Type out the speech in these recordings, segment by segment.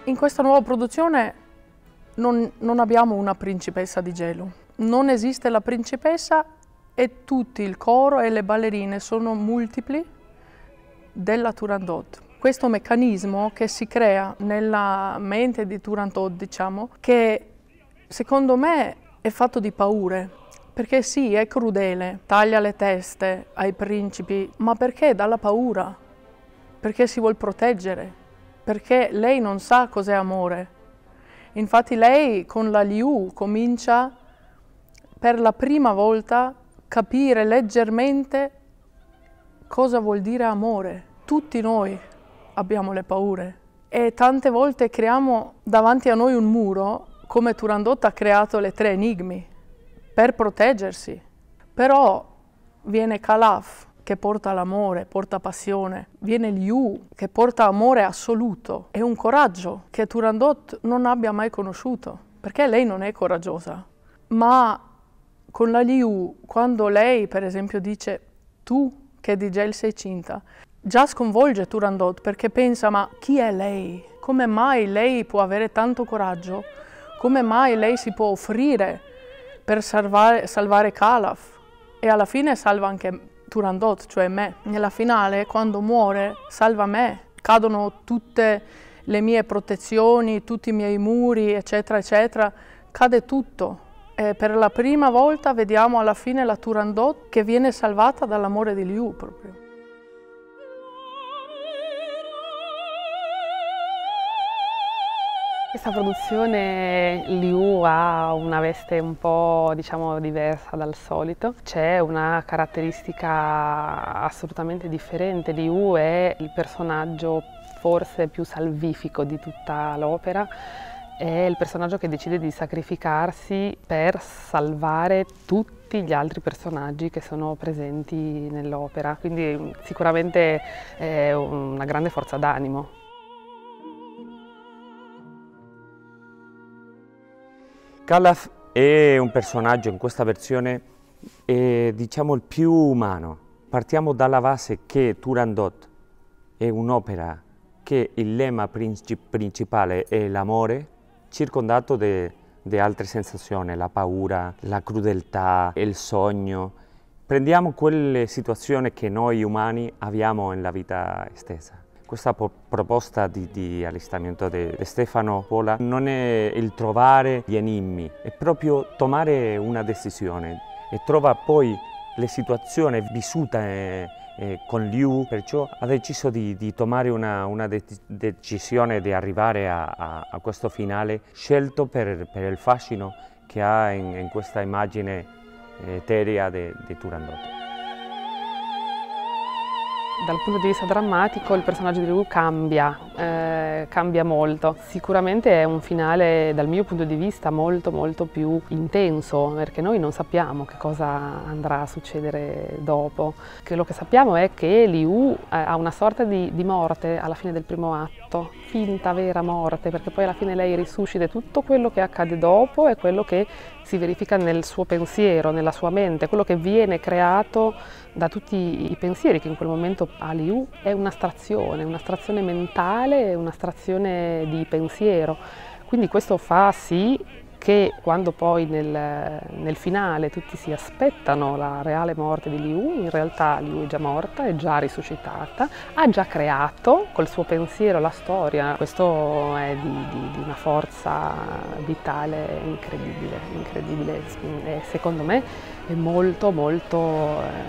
In questa nuova produzione non abbiamo una principessa di gelo. Non esiste la principessa e tutti il coro e le ballerine sono multipli della Turandot. Questo meccanismo che si crea nella mente di Turandot, diciamo, che secondo me è fatto di paure, perché sì, è crudele, taglia le teste ai principi, ma perché dalla paura? Perché si vuol proteggere, perché lei non sa cos'è amore. Infatti lei con la Liu comincia per la prima volta a capire leggermente cosa vuol dire amore. Tutti noi abbiamo le paure e tante volte creiamo davanti a noi un muro, come Turandot ha creato le 3 enigmi, per proteggersi. Però viene Calaf che porta l'amore, porta passione, viene Liu che porta amore assoluto e un coraggio che Turandot non abbia mai conosciuto, perché lei non è coraggiosa. Ma con la Liu, quando lei per esempio dice tu che di gel sei cinta, già sconvolge Turandot perché pensa ma chi è lei? Come mai lei può avere tanto coraggio? Come mai lei si può offrire per salvare Calaf? E alla fine salva anche Turandot, cioè me. Nella finale, quando muore, salva me. Cadono tutte le mie protezioni, tutti i miei muri, eccetera, eccetera. Cade tutto. E per la prima volta vediamo alla fine la Turandot che viene salvata dall'amore di Liu proprio. Questa produzione Liu ha una veste un po', diciamo, diversa dal solito. C'è una caratteristica assolutamente differente. Liu è il personaggio forse più salvifico di tutta l'opera. È il personaggio che decide di sacrificarsi per salvare tutti gli altri personaggi che sono presenti nell'opera. Quindi sicuramente è una grande forza d'animo. Calaf è un personaggio in questa versione, diciamo, il più umano. Partiamo dalla base che Turandot è un'opera che il lemma principale è l'amore, circondato di altre sensazioni, la paura, la crudeltà, il sogno. Prendiamo quelle situazioni che noi umani abbiamo nella vita stessa. Questa proposta di allestimento di Stefano Pola non è il trovare gli enigmi, è proprio tomare una decisione e trova poi le situazioni vissute con Liu, perciò ha deciso di tomare una decisione di arrivare a questo finale scelto per il fascino che ha in questa immagine eterea di Turandot. Dal punto di vista drammatico il personaggio di Liu cambia molto. Sicuramente è un finale dal mio punto di vista molto più intenso, perché noi non sappiamo che cosa andrà a succedere dopo. Quello che sappiamo è che Liu ha una sorta di morte alla fine del primo atto, finta vera morte, perché poi alla fine lei risuscita. Tutto quello che accade dopo è quello che si verifica nel suo pensiero, nella sua mente, quello che viene creato da tutti i pensieri che in quel momento ha Liu è un'astrazione mentale, un'astrazione di pensiero. Quindi questo fa sì che quando poi nel finale tutti si aspettano la reale morte di Liu, in realtà Liu è già morta, è già risuscitata, ha già creato col suo pensiero la storia. Questo è di una forza vitale incredibile e secondo me è molto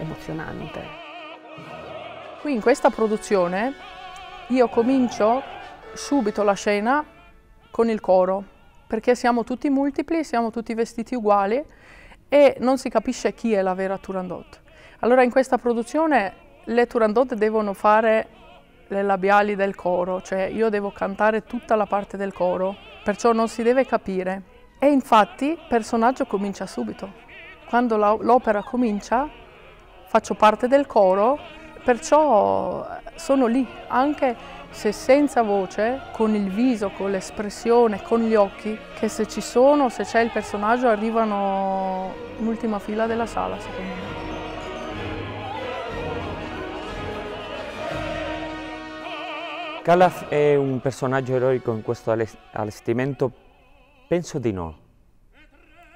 emozionante. Qui in questa produzione io comincio subito la scena con il coro, perché siamo tutti multipli, siamo tutti vestiti uguali e non si capisce chi è la vera Turandot. Allora in questa produzione le Turandot devono fare le labiali del coro, cioè io devo cantare tutta la parte del coro, perciò non si deve capire. E infatti il personaggio comincia subito. Quando l'opera comincia faccio parte del coro, perciò sono lì, anche se senza voce, con il viso, con l'espressione, con gli occhi, che se ci sono, se c'è il personaggio, arrivano in ultima fila della sala, secondo me. Calaf è un personaggio eroico in questo allestimento? Penso di no.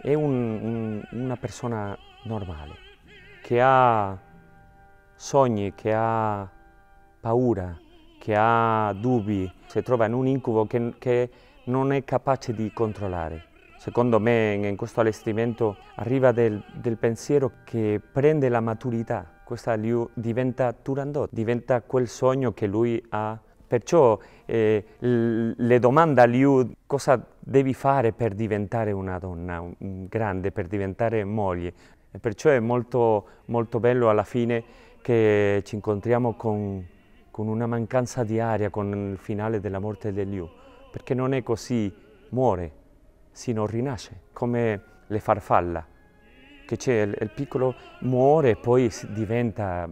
È una persona normale, che ha sogni, che ha paura, che ha dubbi, si trova in un incubo che non è capace di controllare. Secondo me in questo allestimento arriva del pensiero che prende la maturità. Questa diventa Turandot, diventa quel sogno che lui ha. Perciò le domanda a Liu cosa devi fare per diventare una donna grande, per diventare moglie. E perciò è molto, molto bello alla fine che ci incontriamo con una mancanza di aria, con il finale della morte di Liu, perché non è così, muore, sino rinasce, come le farfalla, che c'è il piccolo muore e poi diventa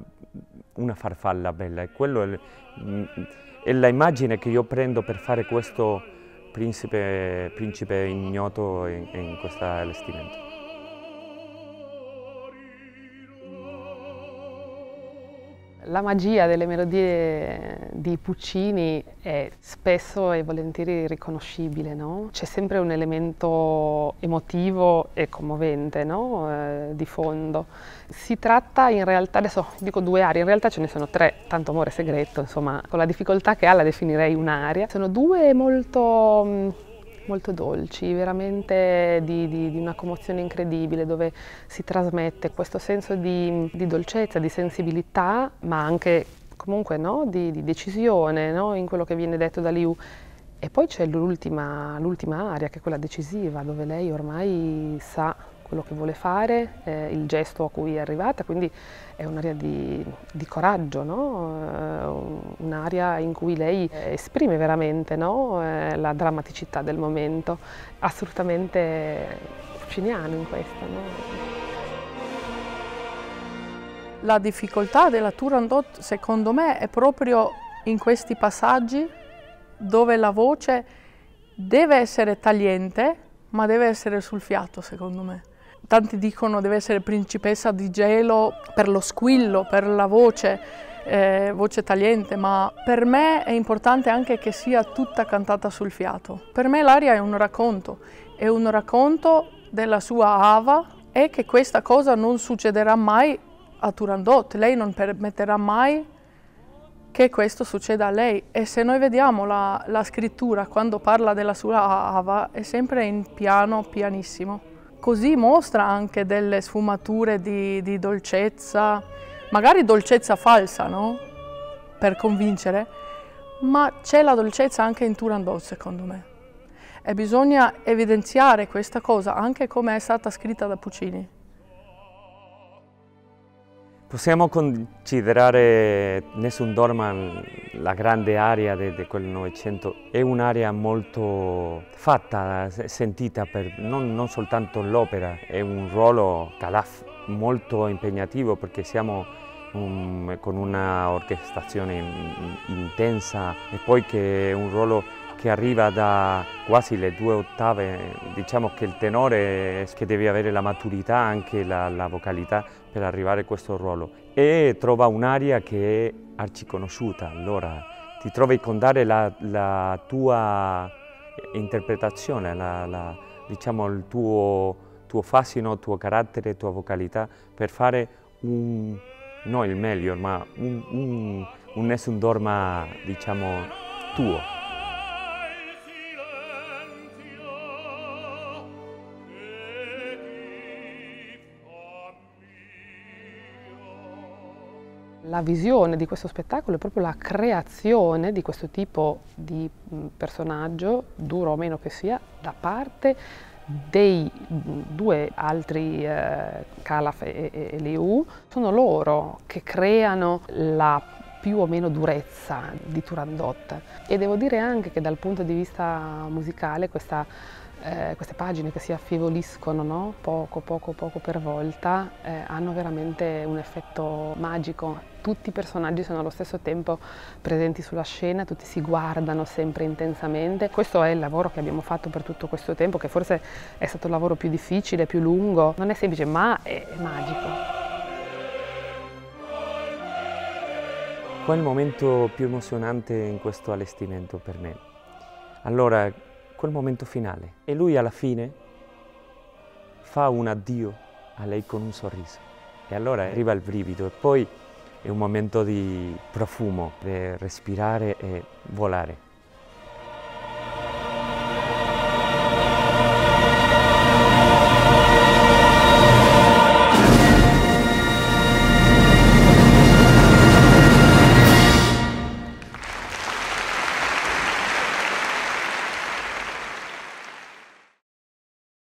una farfalla bella. E quello è l'immagine che io prendo per fare questo principe ignoto in questo allestimento. La magia delle melodie di Puccini è spesso e volentieri riconoscibile, no? C'è sempre un elemento emotivo e commovente, no? Di fondo. Si tratta in realtà, adesso dico due arie, in realtà ce ne sono tre, tanto amore segreto, insomma, con la difficoltà che ha la definirei un'aria. Sono due molto dolci, veramente di una commozione incredibile, dove si trasmette questo senso di dolcezza, di sensibilità, ma anche comunque, no, di decisione, no, in quello che viene detto da Liu. E poi c'è l'ultima aria, che è quella decisiva, dove lei ormai sa quello che vuole fare, il gesto a cui è arrivata, quindi è un'aria di coraggio, no? Un'aria in cui lei esprime veramente, no? La drammaticità del momento, assolutamente pucciniano in questo. No? La difficoltà della Turandot, secondo me, è proprio in questi passaggi dove la voce deve essere tagliente, ma deve essere sul fiato, secondo me. Tanti dicono deve essere principessa di gelo per lo squillo, per la voce tagliente, ma per me è importante anche che sia tutta cantata sul fiato. Per me l'aria è un racconto della sua Ava e che questa cosa non succederà mai a Turandot. Lei non permetterà mai che questo succeda a lei. E se noi vediamo la scrittura, quando parla della sua Ava, è sempre in piano, pianissimo. Così mostra anche delle sfumature di dolcezza, magari dolcezza falsa, no? Per convincere, ma c'è la dolcezza anche in Turandot, secondo me. E bisogna evidenziare questa cosa, anche come è stata scritta da Puccini. Possiamo considerare Nessun Dorma la grande aria di quel Novecento, è un'aria molto fatta, sentita per non soltanto l'opera, è un ruolo Calaf molto impegnativo perché siamo con una orchestrazione intensa e poi che è un ruolo che arriva da quasi le 2 ottave, diciamo che il tenore che deve avere la maturità, anche la vocalità per arrivare a questo ruolo e trova un'aria che è arciconosciuta, allora ti trovi con dare la tua interpretazione, diciamo il tuo fascino, il tuo carattere, la tua vocalità per fare non il meglio, ma un Nessun Dorma, diciamo, tuo. La visione di questo spettacolo è proprio la creazione di questo tipo di personaggio, duro o meno che sia, da parte dei due altri Calaf e Liu. Sono loro che creano la più o meno durezza di Turandot. E devo dire anche che dal punto di vista musicale queste pagine che si affievoliscono, no? Poco per volta, hanno veramente un effetto magico. Tutti i personaggi sono allo stesso tempo presenti sulla scena, tutti si guardano sempre intensamente. Questo è il lavoro che abbiamo fatto per tutto questo tempo, che forse è stato il lavoro più difficile, più lungo. Non è semplice, ma è magico. Qual è il momento più emozionante in questo allestimento per me? Allora, quel momento finale. E lui alla fine fa un addio a lei con un sorriso. E allora arriva il brivido e poi è un momento di profumo per respirare e volare.